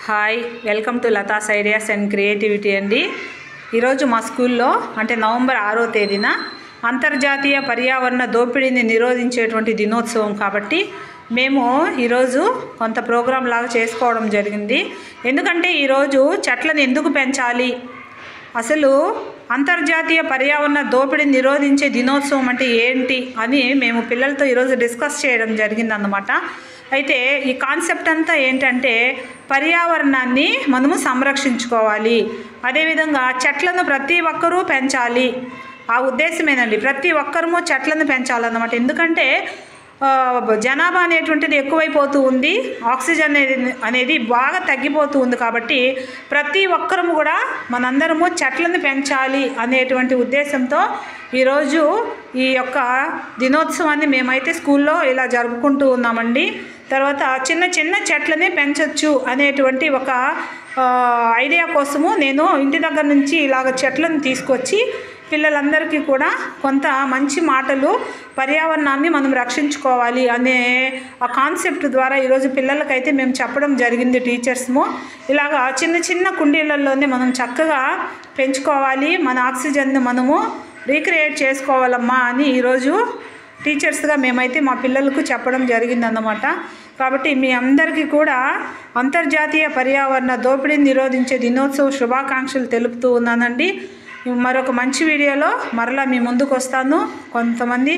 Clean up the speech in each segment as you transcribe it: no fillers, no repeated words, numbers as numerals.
Hi, welcome to Latha's ideas and creativity అండి. ఈరోజు మా స్కూల్లో అంటే నవంబర్ 6వ తేదీన అంతర్జాతీయ పర్యావరణ దోపిడీని నిరోధించేటువంటి దినోత్సవం కాబట్టి మేము ఈరోజు కొంత ప్రోగ్రాం లాగా చేసుకోవడం జరిగింది. ఎందుకంటే ఈరోజు చెట్లను ఎందుకు పెంచాలి, అసలు అంతర్జాతీయ పర్యావరణ దోపిడీని నిరోధించే దినోత్సవం అంటే ఏంటి అని మేము పిల్లలతో ఈరోజు డిస్కస్ చేయడం జరిగిందన్నమాట. అయితే ఈ కాన్సెప్ట్ అంతా ఏంటంటే పర్యావరణాన్ని మనము సంరక్షించుకోవాలి, అదేవిధంగా చెట్లను ప్రతి ఒక్కరూ పెంచాలి. ఆ ఉద్దేశమేనండి, ప్రతి ఒక్కరూ చెట్లను పెంచాలన్నమాట. ఎందుకంటే జనాభా అనేటువంటిది ఎక్కువైపోతూ ఉంది, ఆక్సిజన్ అనేది బాగా తగ్గిపోతూ ఉంది. కాబట్టి ప్రతి ఒక్కరము కూడా మనందరము చెట్లను పెంచాలి అనేటువంటి ఉద్దేశంతో ఈరోజు ఈ యొక్క దినోత్సవాన్ని మేమైతే స్కూల్లో ఇలా జరుపుకుంటూ ఉన్నామండి. తర్వాత చిన్న చిన్న చెట్లనే పెంచవచ్చు అనేటువంటి ఒక ఐడియా కోసము నేను ఇంటి దగ్గర నుంచి ఇలాగ చెట్లను తీసుకొచ్చి పిల్లలందరికీ కూడా కొంత మంచి మాటలు, పర్యావరణాన్ని మనం రక్షించుకోవాలి అనే ఆ కాన్సెప్ట్ ద్వారా ఈరోజు పిల్లలకైతే మేము చెప్పడం జరిగింది. టీచర్స్ము ఇలాగా చిన్న చిన్న కుండీలలోనే మనం చక్కగా పెంచుకోవాలి, మన ఆక్సిజన్ని మనము రీక్రియేట్ చేసుకోవాలమ్మా అని ఈరోజు టీచర్స్గా మేమైతే మా పిల్లలకు చెప్పడం జరిగిందన్నమాట. కాబట్టి మీ అందరికీ కూడా అంతర్జాతీయ పర్యావరణ దోపిడీని నిరోధించే దినోత్సవ శుభాకాంక్షలు తెలుపుతూ ఉన్నానండి. మరొక మంచి వీడియోలో మరలా మీ ముందుకు వస్తాను. కొంతమంది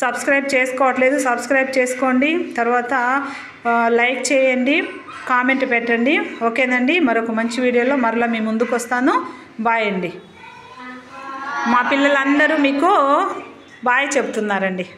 సబ్స్క్రైబ్ చేసుకోవట్లేదు, సబ్స్క్రైబ్ చేసుకోండి. తర్వాత లైక్ చేయండి, కామెంట్ పెట్టండి. ఓకేనండి, మరొక మంచి వీడియోలో మరలా మీ ముందుకు వస్తాను. బాయ్ అండి. మా పిల్లలందరూ మీకు బాయ్ చెప్తున్నారండి.